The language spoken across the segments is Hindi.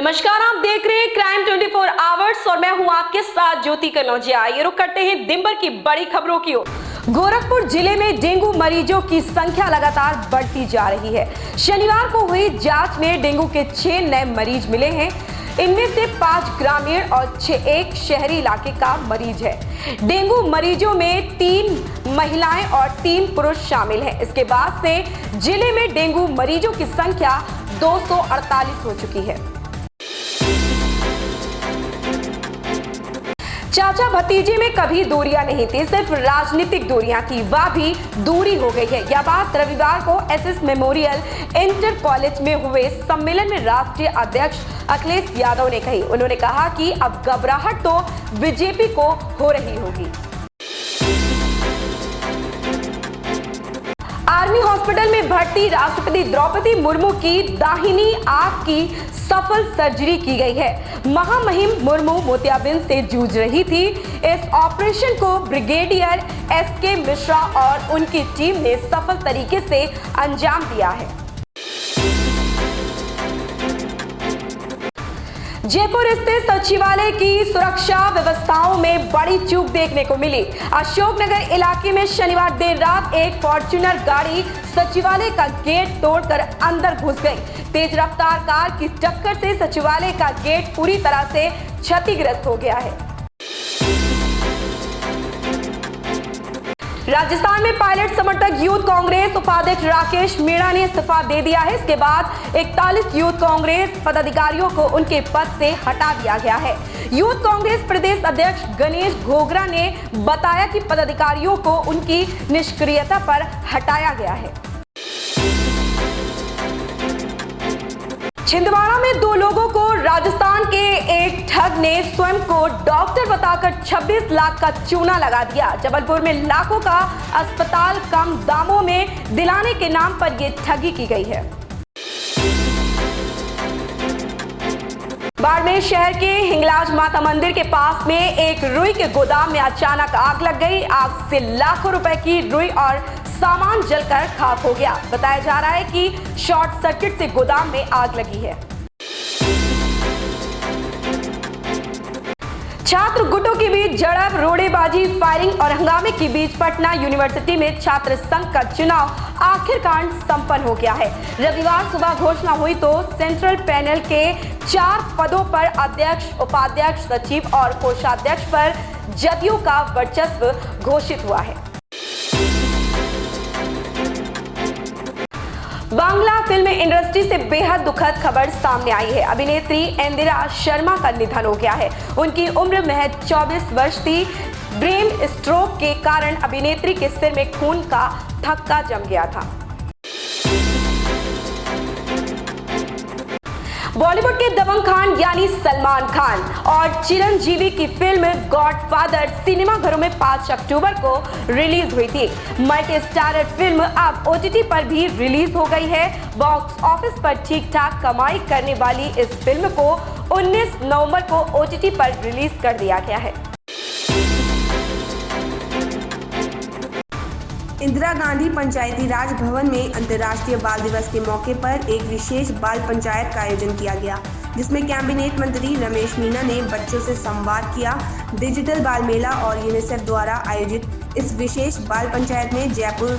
नमस्कार, आप देख रहे हैं क्राइम 24 आवर्स और मैं हूं आपके साथ ज्योति कनौजिया। ये रुक करते हैं दिन भर की बड़ी खबरों की ओर। गोरखपुर जिले में डेंगू मरीजों की संख्या लगातार बढ़ती जा रही है। शनिवार को हुई जांच में डेंगू के 6 नए मरीज मिले हैं। इनमें से 5 ग्रामीण और 1 शहरी इलाके का मरीज है। डेंगू मरीजों में 3 महिलाएं और 3 पुरुष शामिल हैं। इसके बाद से जिले में डेंगू मरीजों की संख्या 248 हो चुकी है। चाचा भतीजे में कभी दूरियां नहीं थी, सिर्फ राजनीतिक दूरियां थी, वह भी दूरी हो गई है। यह बात रविवार को एसएस मेमोरियल इंटर कॉलेज में हुए सम्मेलन में राष्ट्रीय अध्यक्ष अखिलेश यादव ने कही। उन्होंने कहा कि अब घबराहट तो बीजेपी को हो रही होगी। आर्मी हॉस्पिटल में भर्ती राष्ट्रपति द्रौपदी मुर्मू की दाहिनी आंख की सफल सर्जरी की गई है। महामहिम मुर्मू मोतियाबिंद से जूझ रही थी। इस ऑपरेशन को ब्रिगेडियर एसके मिश्रा और उनकी टीम ने सफल तरीके से अंजाम दिया है। जयपुर स्थित सचिवालय की सुरक्षा व्यवस्थाओं में बड़ी चूक देखने को मिली। अशोकनगर इलाके में शनिवार देर रात एक फॉर्च्यूनर गाड़ी सचिवालय का गेट तोड़कर अंदर घुस गई। तेज रफ्तार कार की टक्कर से सचिवालय का गेट पूरी तरह से क्षतिग्रस्त हो गया है। राजस्थान में पायलट समर्थक यूथ कांग्रेस उपाध्यक्ष राकेश मीणा ने इस्तीफा दे दिया है। इसके बाद 41 यूथ कांग्रेस पदाधिकारियों को उनके पद से हटा दिया गया है। यूथ कांग्रेस प्रदेश अध्यक्ष गणेश घोगरा ने बताया कि पदाधिकारियों को उनकी निष्क्रियता पर हटाया गया है। छिंदवाड़ा में 2 लोगों को राजस्थान के एक ठग ने स्वयं को डॉक्टर बताकर 26 लाख का चूना लगा दिया। जबलपुर में लाखों का अस्पताल कम दामों में दिलाने के नाम पर यह ठगी की गई है। बाड़मेर शहर के हिंगलाज माता मंदिर के पास में एक रुई के गोदाम में अचानक आग लग गई। आग से लाखों रुपए की रुई और सामान जलकर खाक हो गया। बताया जा रहा है कि शॉर्ट सर्किट से गोदाम में आग लगी है। छात्र गुटों के बीच झड़प, रोड़ेबाजी, फायरिंग और हंगामे के बीच पटना यूनिवर्सिटी में छात्र संघ का चुनाव आखिरकार संपन्न हो गया है। रविवार सुबह घोषणा हुई तो सेंट्रल पैनल के 4 पदों पर अध्यक्ष, उपाध्यक्ष, सचिव और कोषाध्यक्ष पर जदयू का वर्चस्व घोषित हुआ है। बांग्ला फिल्म इंडस्ट्री से बेहद दुखद खबर सामने आई है। अभिनेत्री इंदिरा शर्मा का निधन हो गया है। उनकी उम्र महज 24 वर्ष थी। ब्रेन स्ट्रोक के कारण अभिनेत्री के सिर में खून का थक्का जम गया था। बॉलीवुड के दबंग खान यानी सलमान खान और चिरंजीवी की फिल्म गॉडफादर सिनेमाघरों में 5 अक्टूबर को रिलीज हुई थी। मल्टी स्टारर फिल्म अब ओटीटी पर भी रिलीज हो गई है। बॉक्स ऑफिस पर ठीक ठाक कमाई करने वाली इस फिल्म को 19 नवंबर को ओटीटी पर रिलीज कर दिया गया है। इंदिरा गांधी पंचायती राज भवन में अंतर्राष्ट्रीय बाल दिवस के मौके पर एक विशेष बाल पंचायत का आयोजन किया गया, जिसमें कैबिनेट मंत्री रमेश मीना ने बच्चों से संवाद किया। डिजिटल बाल मेला और यूनिसेफ द्वारा आयोजित इस विशेष बाल पंचायत में जयपुर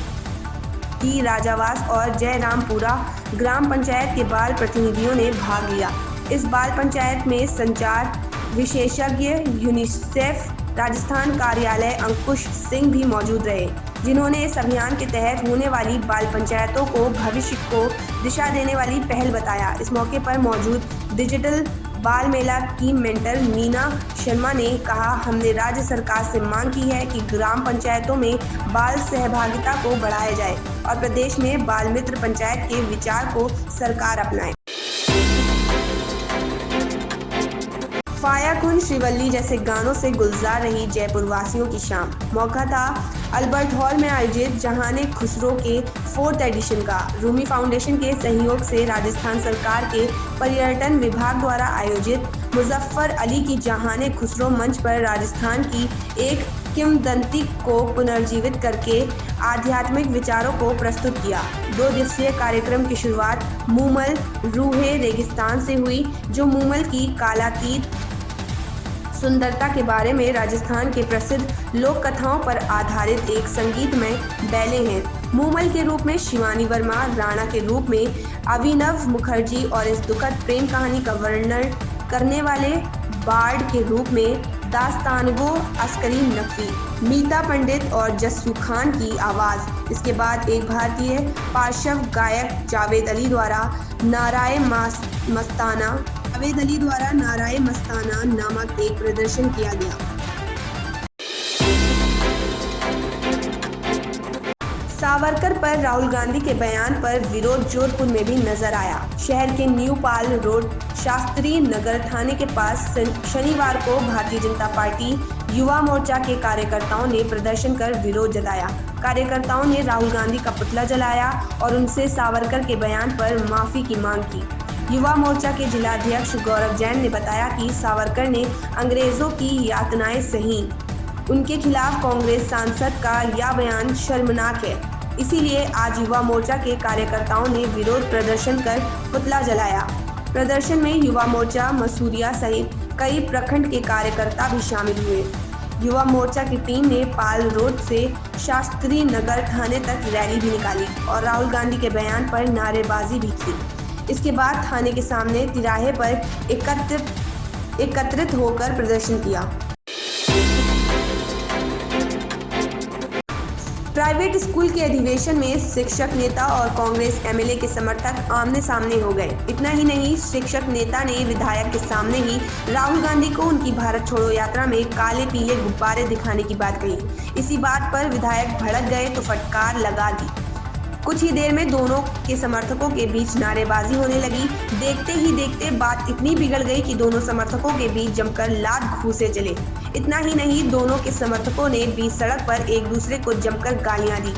की राजावास और जयरामपुरा ग्राम पंचायत के बाल प्रतिनिधियों ने भाग लिया। इस बाल पंचायत में संचार विशेषज्ञ यूनिसेफ राजस्थान कार्यालय अंकुश सिंह भी मौजूद रहे, जिन्होंने इस अभियान के तहत होने वाली बाल पंचायतों को भविष्य को दिशा देने वाली पहल बताया। इस मौके पर मौजूद डिजिटल बाल मेला की मेंटर मीना शर्मा ने कहा, हमने राज्य सरकार से मांग की है कि ग्राम पंचायतों में बाल सहभागिता को बढ़ाया जाए और प्रदेश में बाल मित्र पंचायत के विचार को सरकार अपनाए। फायाकुन श्रीवल्ली जैसे गानों से गुलजार रही जयपुर वासियों की शाम। मौका था अल्बर्ट हॉल में आयोजित जहाने खुसरो के 4th एडिशन का। रूमी फाउंडेशन के सहयोग से राजस्थान सरकार के पर्यटन विभाग द्वारा आयोजित मुजफ्फर अली की जहाने खुसरो मंच पर राजस्थान की एक किंवदंती को पुनर्जीवित करके आध्यात्मिक विचारों को प्रस्तुत किया। 2 दिवसीय कार्यक्रम की शुरुआत मूमल रूहे रेगिस्तान से हुई, जो मूमल की कालातीत सुंदरता के बारे में राजस्थान के प्रसिद्ध लोक कथाओं पर आधारित एक संगीतमय बैले हैं। मूमल के रूप में शिवानी वर्मा, राणा के रूप में अभिनव मुखर्जी और इस दुखद प्रेम कहानी का वर्णन करने वाले बार्ड के रूप में दास्तानगो अस्करी नकवी, मीता पंडित और जस्सू खान की आवाज़। इसके बाद एक भारतीय पार्श्व गायक जावेद अली द्वारा नाराए मस्ताना नामक एक प्रदर्शन किया गया। सावरकर पर राहुल गांधी के बयान पर विरोध जोधपुर में भी नजर आया। शहर के न्यू पाल रोड शास्त्री नगर थाने के पास शनिवार को भारतीय जनता पार्टी युवा मोर्चा के कार्यकर्ताओं ने प्रदर्शन कर विरोध जताया। कार्यकर्ताओं ने राहुल गांधी का पुतला जलाया और उनसे सावरकर के बयान पर माफी की मांग की। युवा मोर्चा के जिलाध्यक्ष गौरव जैन ने बताया कि सावरकर ने अंग्रेजों की यातनाएं सही। उनके खिलाफ कांग्रेस सांसद का यह बयान शर्मनाक है। इसीलिए आज युवा मोर्चा के कार्यकर्ताओं ने विरोध प्रदर्शन कर पुतला जलाया। प्रदर्शन में युवा मोर्चा मसूरिया सहित कई प्रखंड के कार्यकर्ता भी शामिल हुए। युवा मोर्चा की टीम ने पाल रोड से शास्त्री नगर थाने तक रैली भी निकाली और राहुल गांधी के बयान पर नारेबाजी भी की। इसके बाद थाने के सामने तिराहे पर एकत्रित होकर प्रदर्शन किया। प्राइवेट स्कूल के अधिवेशन में शिक्षक नेता और कांग्रेस एमएलए के समर्थक आमने सामने हो गए। इतना ही नहीं, शिक्षक नेता ने विधायक के सामने ही राहुल गांधी को उनकी भारत छोड़ो यात्रा में काले पीले गुब्बारे दिखाने की बात कही। इसी बात पर विधायक भड़क गए तो फटकार लगा दी। कुछ ही देर में दोनों के समर्थकों के बीच नारेबाजी होने लगी। देखते ही देखते बात इतनी बिगड़ गई कि दोनों समर्थकों के बीच जमकर लात घूंसे चले। इतना ही नहीं, दोनों के समर्थकों ने बीच सड़क पर एक दूसरे को जमकर गालियां दी।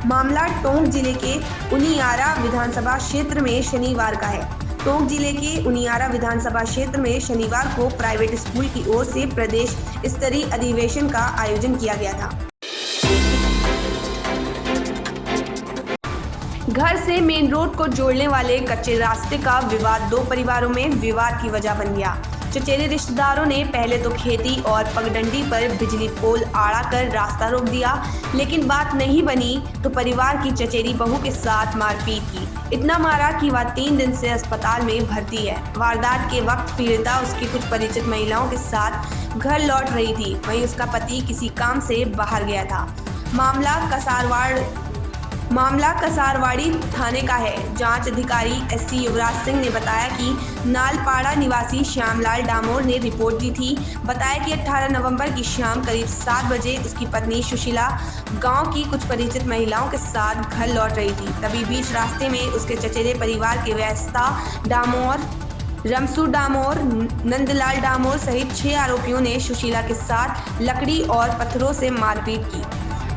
मामला टोंक जिले के उनियारा विधानसभा क्षेत्र में शनिवार का है। टोंक जिले के उनियारा विधानसभा क्षेत्र में शनिवार को प्राइवेट स्कूल की ओर से प्रदेश स्तरीय अधिवेशन का आयोजन किया गया था। घर से मेन रोड को जोड़ने वाले कच्चे रास्ते का विवाद 2 परिवारों में विवाद की वजह बन गया। चचेरे रिश्तेदारों ने पहले तो खेती और पगडंडी पर बिजली पोल आड़ा कर रास्ता रोक दिया, लेकिन बात नहीं बनी तो परिवार की चचेरी बहू के साथ मारपीट की। इतना मारा कि वह 3 दिन से अस्पताल में भर्ती है। वारदात के वक्त पीड़िता उसकी कुछ परिचित महिलाओं के साथ घर लौट रही थी, वहीं उसका पति किसी काम से बाहर गया था। मामला कसारवाड़ी थाने का है। जांच अधिकारी एससी युवराज सिंह ने बताया कि नालपाड़ा निवासी श्यामलाल डामोर ने रिपोर्ट दी थी। बताया कि 18 नवंबर की शाम करीब 7 बजे उसकी पत्नी सुशीला गांव की कुछ परिचित महिलाओं के साथ घर लौट रही थी। तभी बीच रास्ते में उसके चचेरे परिवार के व्यस्ता डामोर, रमसू डामोर, नंदलाल डामोर सहित 6 आरोपियों ने सुशीला के साथ लकड़ी और पत्थरों से मारपीट की।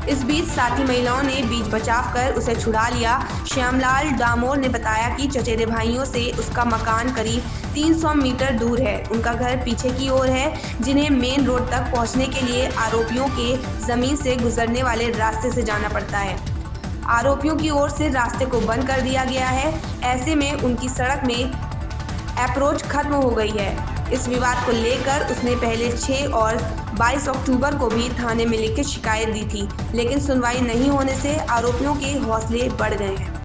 इस बीच साथी महिलाओं ने बीच बचाव कर उसे छुड़ा लिया। श्यामलाल डामोर ने बताया कि चचेरे भाइयों से उसका मकान करीब 300 मीटर दूर है। उनका घर पीछे की ओर है, जिन्हें मेन रोड तक पहुंचने के लिए आरोपियों के जमीन से गुजरने वाले रास्ते से जाना पड़ता है। आरोपियों की ओर से रास्ते को बंद कर दिया गया है। ऐसे में उनकी सड़क में अप्रोच खत्म हो गई है। इस विवाद को लेकर उसने पहले 6 और 22 अक्टूबर को भी थाने में लिखित शिकायत दी थी, लेकिन सुनवाई नहीं होने से आरोपियों के हौसले बढ़ गए हैं।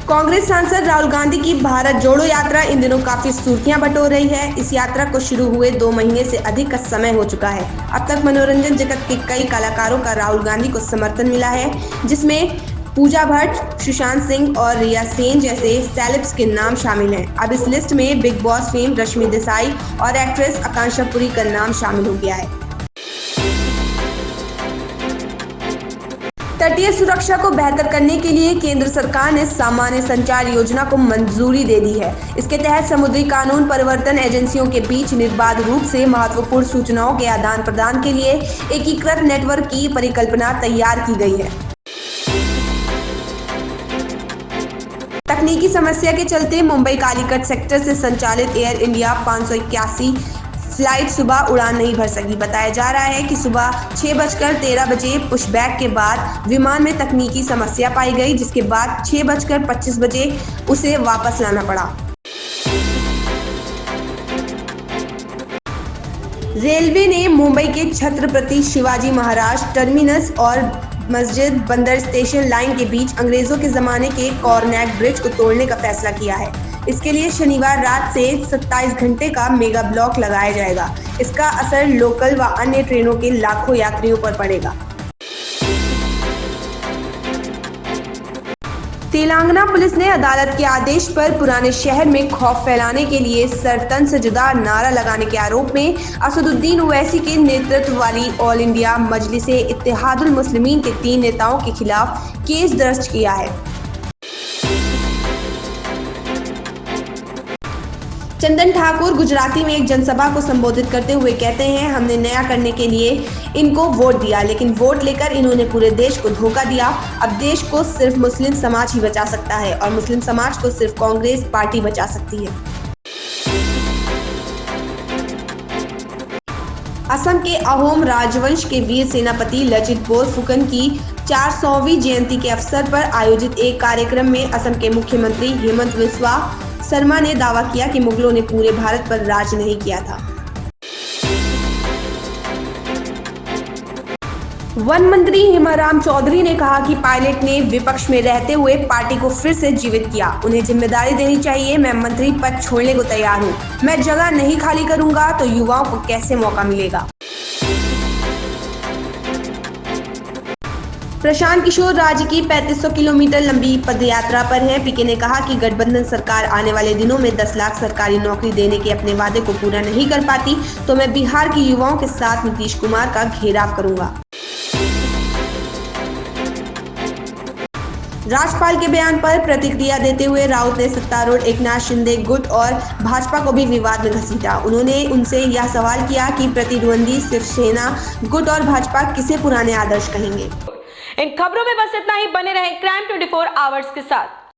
कांग्रेस सांसद राहुल गांधी की भारत जोड़ो यात्रा इन दिनों काफी सुर्खियां बटोर रही है। इस यात्रा को शुरू हुए 2 महीने से अधिक का समय हो चुका है। अब तक मनोरंजन जगत के कई कलाकारों का राहुल गांधी को समर्थन मिला है, जिसमें पूजा भट्ट, सुशांत सिंह और रिया सेन जैसे सेलेब्स के नाम शामिल हैं। अब इस लिस्ट में big boss fame Rashmi Desai और एक्ट्रेस आकांक्षा पुरी का नाम शामिल हो गया है। तटीय सुरक्षा को बेहतर करने के लिए केंद्र सरकार ने सामान्य संचार योजना को मंजूरी दे दी है। इसके तहत समुद्री कानून परिवर्तन एजेंसियों के बीच निर्बाध रूप से महत्वपूर्ण सूचनाओं के आदान प्रदान के लिए एकीकृत नेटवर्क की परिकल्पना तैयार की गई है। तकनीकी समस्या के चलते मुंबई कालीकट सेक्टर से संचालित एयर इंडिया 581 फ्लाइट सुबह उड़ान नहीं भर सकी। बताया जा रहा है कि सुबह 6:13 बजे पुशबैक के बाद विमान में तकनीकी समस्या पाई गई, जिसके बाद 6:25 बजे उसे वापस लाना पड़ा। रेलवे ने मुंबई के छत्रपति शिवाजी महाराज टर्मिनस और मस्जिद बंदर स्टेशन लाइन के बीच अंग्रेजों के ज़माने के कॉर्नैक ब्रिज को तोड़ने का फैसला किया है। इसके लिए शनिवार रात से 27 घंटे का मेगा ब्लॉक लगाया जाएगा। इसका असर लोकल व अन्य ट्रेनों के लाखों यात्रियों पर पड़ेगा। तेलंगाना पुलिस ने अदालत के आदेश पर पुराने शहर में खौफ फैलाने के लिए सरतन से जुदा नारा लगाने के आरोप में असदुद्दीन ओवैसी के नेतृत्व वाली ऑल इंडिया मजलिसे इत्तेहादुल मुस्लिमीन के 3 नेताओं के खिलाफ केस दर्ज किया है। चंदन ठाकुर गुजराती में एक जनसभा को संबोधित करते हुए कहते हैं, हमने नया करने के लिए इनको वोट दिया, लेकिन वोट लेकर इन्होंने पूरे देश को धोखा दिया। अब देश को सिर्फ मुस्लिम समाज ही बचा सकता है और मुस्लिम समाज को सिर्फ कांग्रेस पार्टी बचा सकती है। असम के अहोम राजवंश के वीर सेनापति लचित बोरफुकन की 400वीं जयंती के अवसर पर आयोजित एक कार्यक्रम में असम के मुख्यमंत्री हेमंत बिस्वा शर्मा ने दावा किया कि मुगलों ने पूरे भारत पर राज नहीं किया था। वन मंत्री हेमाराम चौधरी ने कहा कि पायलट ने विपक्ष में रहते हुए पार्टी को फिर से जीवित किया। उन्हें जिम्मेदारी देनी चाहिए। मैं मंत्री पद छोड़ने को तैयार हूं। मैं जगह नहीं खाली करूंगा तो युवाओं को कैसे मौका मिलेगा। प्रशांत किशोर राज्य की 3500 किलोमीटर लंबी पदयात्रा पर हैं। पीके ने कहा कि गठबंधन सरकार आने वाले दिनों में 10 लाख सरकारी नौकरी देने के अपने वादे को पूरा नहीं कर पाती तो मैं बिहार के युवाओं के साथ नीतीश कुमार का घेराव करूंगा। राज्यपाल के बयान पर प्रतिक्रिया देते हुए राउत ने सत्तारूढ़ एकनाथ शिंदे गुट और भाजपा को भी विवाद में घसीटा। उन्होंने उनसे यह सवाल किया कि प्रतिद्वंदी शिवसेना गुट और भाजपा किसे पुराने आदर्श कहेंगे। इन खबरों में बस इतना ही। बने रहें क्राइम 24 आवर्स के साथ।